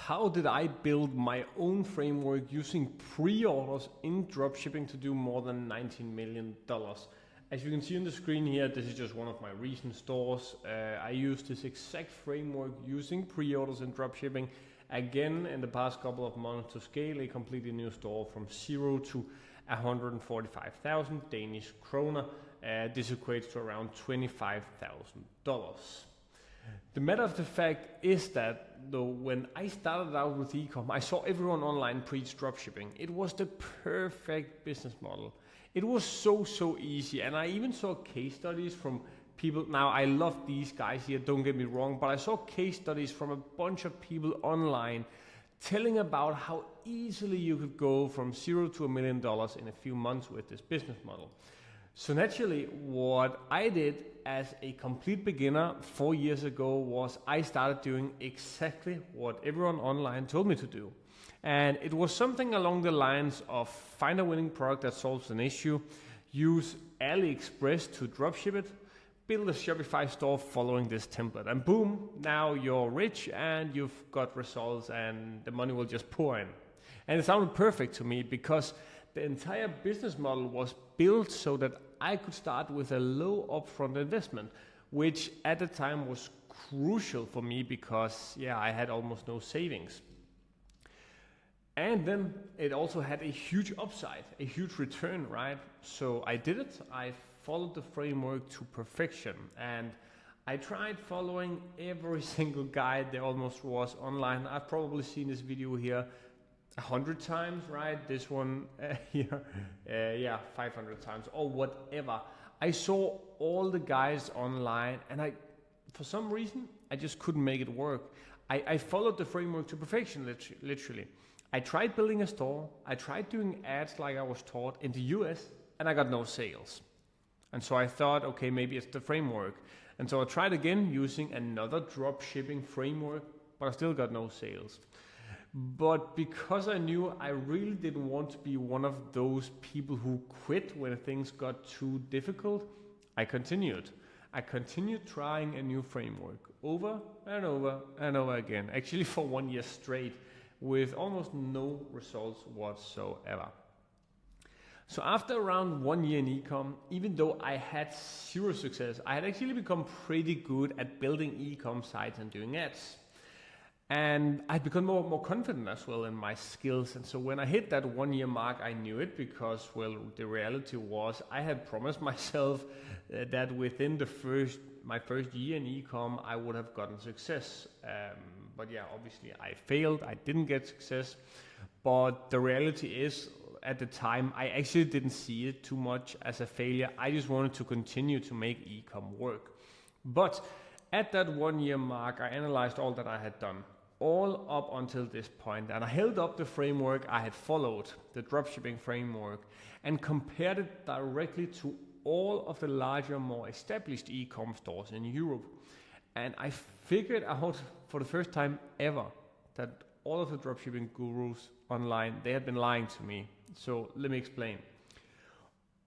how did I build my own framework using pre-orders in dropshipping to do more than $19 million? As you can see on the screen here, this is just one of my recent stores. I used this exact framework using pre-orders in dropshipping again in the past couple of months to scale a completely new store from 0 to 145,000 Danish kroner. This equates to around $25,000. The matter of the fact is that though when I started out with ecom, I saw everyone online preach dropshipping. It was the perfect business model. It was so easy, and I even saw case studies from people. Now I love these guys here, don't get me wrong, but I saw case studies from a bunch of people online telling about how easily you could go from 0 to $1 million in a few months with this business model. So naturally, what I did as a complete beginner 4 years ago was I started doing exactly what everyone online told me to do. And it was something along the lines of find a winning product that solves an issue, use AliExpress to dropship it, build a Shopify store following this template, and boom, now you're rich and you've got results and the money will just pour in. And it sounded perfect to me because the entire business model was built so that I could start with a low upfront investment, which at the time was crucial for me because I had almost no savings. And then it also had a huge upside, a huge return, right? So I did it. I followed the framework to perfection, and I tried following every single guide there almost was online. I've probably seen this video here 100 times, right? This one here, 500 times or whatever. I saw all the guys online, and for some reason, I just couldn't make it work. I followed the framework to perfection, literally. I tried building a store. I tried doing ads like I was taught in the US, and I got no sales. And so I thought, okay, maybe it's the framework. And so I tried again using another drop shipping framework, but I still got no sales. But because I knew I really didn't want to be one of those people who quit when things got too difficult, I continued. I continued trying a new framework over and over and over again, actually for 1 year straight, with almost no results whatsoever. So after around 1 year in ecom, even though I had zero success, I had actually become pretty good at building ecom sites and doing ads. And I'd become more confident as well in my skills. And so when I hit that 1 year mark, I knew it because, well, the reality was I had promised myself that within my first year in ecom, I would have gotten success. But obviously I failed. I didn't get success. But the reality is, at the time, I actually didn't see it too much as a failure. I just wanted to continue to make ecom work. But at that 1 year mark, I analyzed all that I had done, all up until this point, and I held up the framework I had followed, the dropshipping framework, and compared it directly to all of the larger, more established e-com stores in Europe. And I figured out for the first time ever that all of the dropshipping gurus online, they had been lying to me. So let me explain.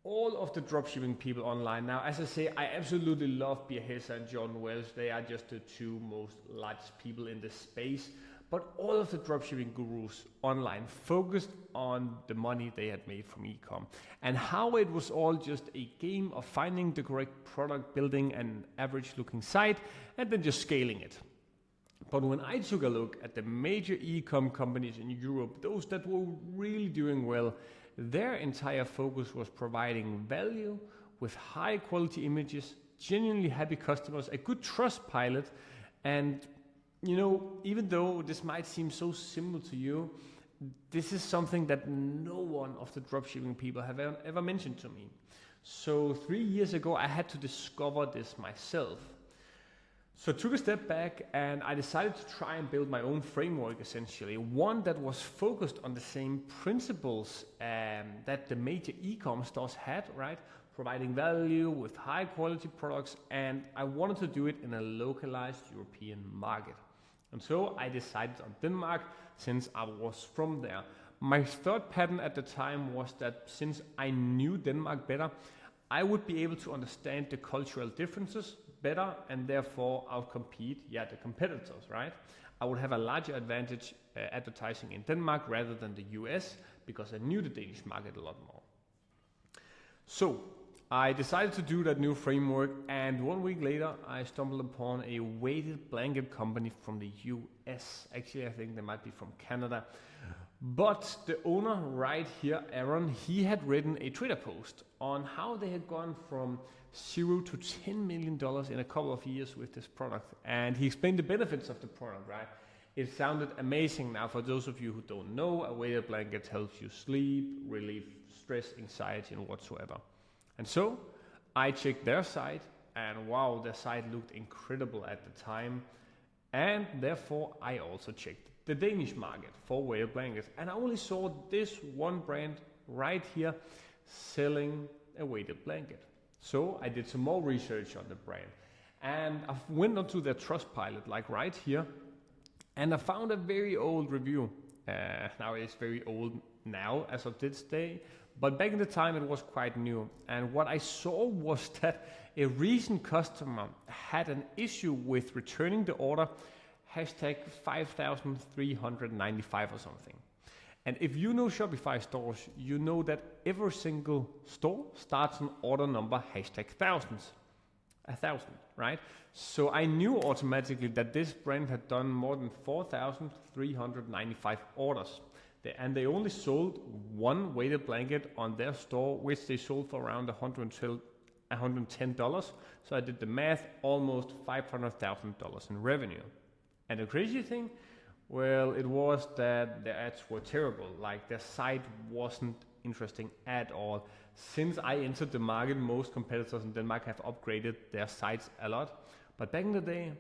All of the dropshipping people online now, as I say, I absolutely love Biahesa and John Wells. They are just the two most largest people in this space. But all of the dropshipping gurus online focused on the money they had made from ecom and how it was all just a game of finding the correct product, building an average looking site, and then just scaling it. But when I took a look at the major ecom companies in Europe, those that were really doing well, their entire focus was providing value with high quality images, genuinely happy customers, a good trust pilot, and even though this might seem so simple to you, this is something that no one of the dropshipping people have ever mentioned to me. So 3 years ago, I had to discover this myself. So I took a step back and I decided to try and build my own framework, essentially, one that was focused on the same principles that the major e-com stores had, right? Providing value with high quality products, and I wanted to do it in a localized European market. And so I decided on Denmark since I was from there. My thought pattern at the time was that since I knew Denmark better, I would be able to understand the cultural differences better and therefore outcompete the competitors, right? I would have a larger advantage advertising in Denmark rather than the US because I knew the Danish market a lot more. So I decided to do that new framework, and 1 week later I stumbled upon a weighted blanket company from the US. Actually, I think they might be from Canada. But the owner right here, Aaron, he had written a Twitter post on how they had gone from $0 to $10 million in a couple of years with this product. And he explained the benefits of the product, right? It sounded amazing. Now, for those of you who don't know, a weighted blanket helps you sleep, relieve stress, anxiety, and whatsoever. And so I checked their site, and wow, their site looked incredible at the time. And therefore, I also checked the Danish market for weighted blankets, and I only saw this one brand right here selling a weighted blanket. So I did some more research on the brand, and I went onto their Trustpilot, like right here, and I found a very old review. Now it's very old now as of this day, but back in the time it was quite new. And what I saw was that a recent customer had an issue with returning the order, hashtag 5,395 or something. And if you know Shopify stores, you know that every single store starts an order number hashtag thousands. 1,000, right? So I knew automatically that this brand had done more than 4,395 orders. And they only sold one weighted blanket on their store, which they sold for around $110. So I did the math, almost $500,000 in revenue. And the crazy thing, well, it was that their ads were terrible. Like, their site wasn't interesting at all. Since I entered the market, most competitors in Denmark have upgraded their sites a lot. But back in the day,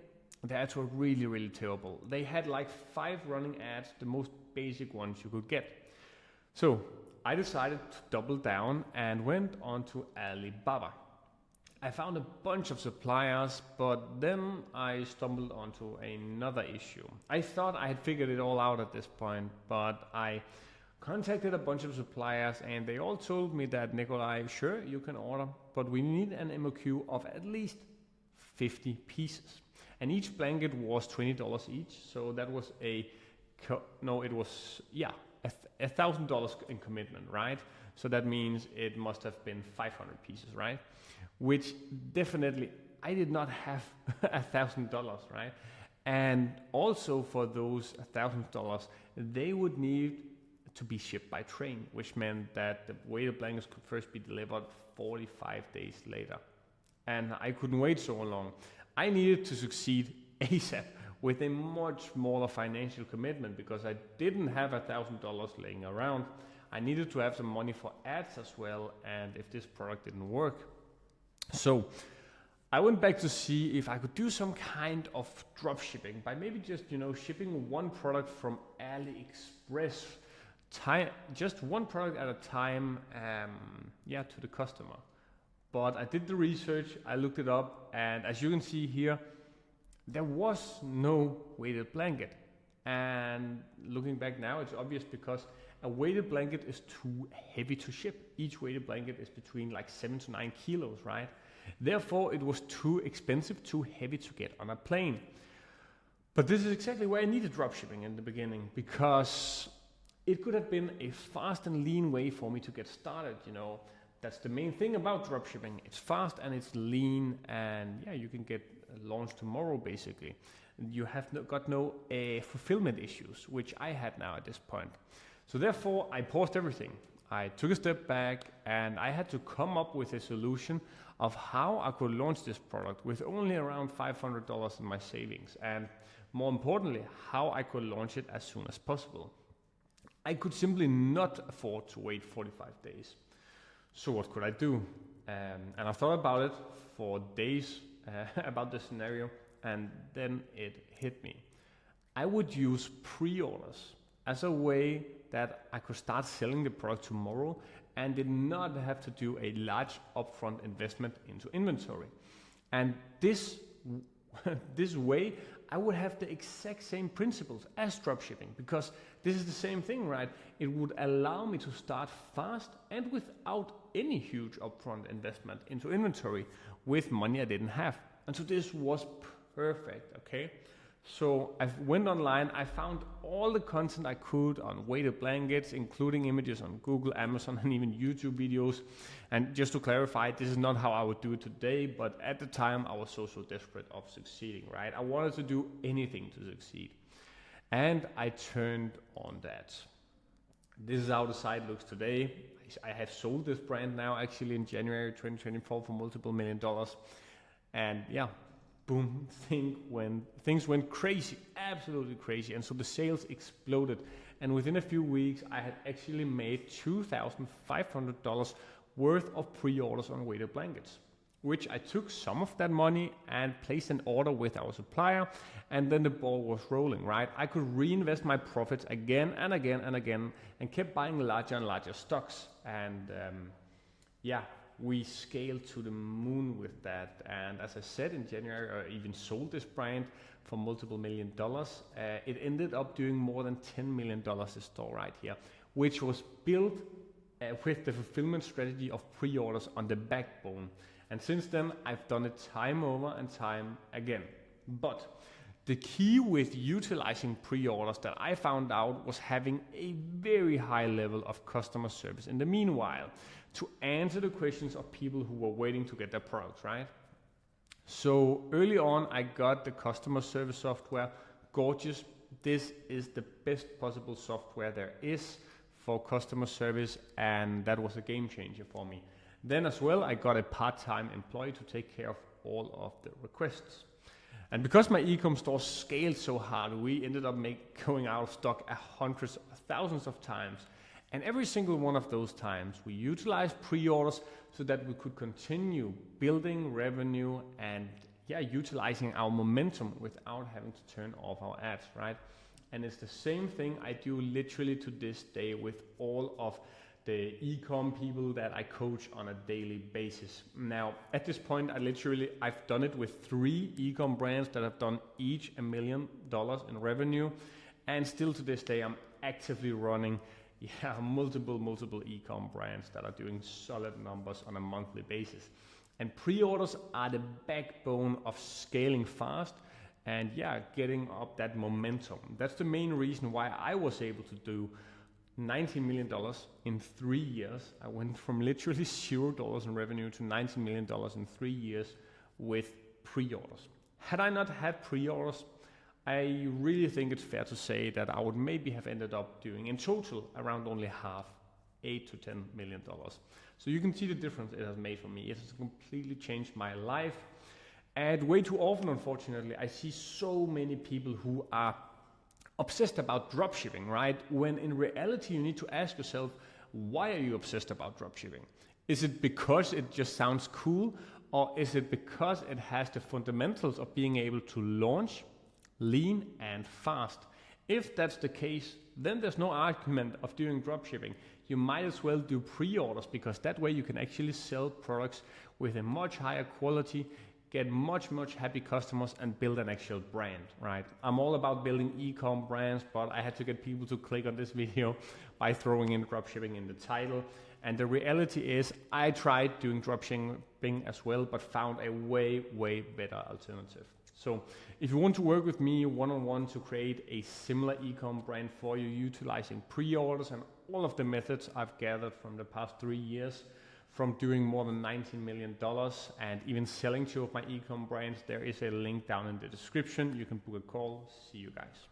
the ads were really, really terrible. They had like 5 running ads, the most basic ones you could get. So I decided to double down and went on to Alibaba. I found a bunch of suppliers, but then I stumbled onto another issue. I thought I had figured it all out at this point, but I contacted a bunch of suppliers and they all told me that, Nikolai, sure, you can order, but we need an MOQ of at least 50 pieces. And each blanket was $20 each, so that was $1,000 in commitment, right? So that means it must have been 500 pieces, right? Which definitely, I did not have $1,000, right? And also for those $1,000, they would need to be shipped by train, which meant that the weighted blankets could first be delivered 45 days later. And I couldn't wait so long. I needed to succeed ASAP with a much smaller financial commitment because I didn't have $1,000 laying around. I needed to have some money for ads as well, and if this product didn't work. So I went back to see if I could do some kind of drop shipping by maybe just, shipping one product from AliExpress, just one product at a time, to the customer. But I did the research, I looked it up, and as you can see here, there was no weighted blanket. And looking back now, it's obvious because a weighted blanket is too heavy to ship. Each weighted blanket is between like 7 to 9 kilos, right? Therefore, it was too expensive, too heavy to get on a plane. But this is exactly why I needed dropshipping in the beginning, because it could have been a fast and lean way for me to get started, That's the main thing about dropshipping. It's fast and it's lean, and you can get launched tomorrow basically. You have got no fulfillment issues, which I had now at this point. So therefore, I paused everything. I took a step back and I had to come up with a solution of how I could launch this product with only around $500 in my savings, and more importantly, how I could launch it as soon as possible. I could simply not afford to wait 45 days. So what could I do? And I thought about it for days, about the scenario, and then it hit me. I would use pre-orders as a way that I could start selling the product tomorrow and did not have to do a large upfront investment into inventory. And this way, I would have the exact same principles as dropshipping, because this is the same thing, right? It would allow me to start fast and without any huge upfront investment into inventory with money I didn't have. And so this was perfect, okay? So I went online, I found all the content I could on weighted blankets, including images on Google, Amazon, and even YouTube videos. And just to clarify, this is not how I would do it today, but at the time I was so desperate of succeeding, right? I wanted to do anything to succeed. And I turned on that. This is how the site looks today. I have sold this brand now actually in January 2024 for multiple $1 million. And yeah, boom, things went crazy, absolutely crazy. And so the sales exploded. And within a few weeks, I had actually made $2,500 worth of pre-orders on weighted blankets, which I took some of that money and placed an order with our supplier. And then the ball was rolling, right? I could reinvest my profits again and again and again and kept buying larger and larger stocks. And yeah, we scaled to the moon with that. And as I said in January, I even sold this brand for multiple $1 million. It ended up doing more than $10 million this store right here, which was built with the fulfillment strategy of pre-orders on the backbone. And since then, I've done it time over and time again. But the key with utilizing pre-orders that I found out was having a very high level of customer service in the meanwhile, to answer the questions of people who were waiting to get their products, right? So early on, I got the customer service software, gorgeous. This is the best possible software there is for customer service, and that was a game changer for me. Then as well, I got a part-time employee to take care of all of the requests. And because my ecom store scaled so hard, we ended up going out of stock hundreds, thousands of times. And every single one of those times, we utilized pre-orders so that we could continue building revenue and utilizing our momentum without having to turn off our ads, right? And it's the same thing I do literally to this day with all of the ecom people that I coach on a daily basis. Now, at this point, I've done it with 3 ecom brands that have done each $1 million in revenue. And still to this day, I'm actively running multiple ecom brands that are doing solid numbers on a monthly basis. And pre-orders are the backbone of scaling fast and getting up that momentum. That's the main reason why I was able to do $19 million in 3 years. I went from literally $0 in revenue to $19 million in 3 years with pre-orders. Had I not had pre-orders, I really think it's fair to say that I would maybe have ended up doing in total around only half, $8 to $10 million. So you can see the difference it has made for me. It has completely changed my life. And way too often, unfortunately, I see so many people who are obsessed about dropshipping, right? When in reality, you need to ask yourself, why are you obsessed about dropshipping? Is it because it just sounds cool? Or is it because it has the fundamentals of being able to launch lean and fast? If that's the case, then there's no argument of doing dropshipping. You might as well do pre-orders, because that way you can actually sell products with a much higher quality, get much happy customers, and build an actual brand, right? I'm all about building ecom brands, but I had to get people to click on this video by throwing in dropshipping in the title. And the reality is I tried doing dropshipping as well, but found a way better alternative. So if you want to work with me one-on-one to create a similar ecom brand for you, utilizing pre-orders and all of the methods I've gathered from the past 3 years, from doing more than $19 million and even selling 2 of my ecom brands, there is a link down in the description. You can book a call. See you guys.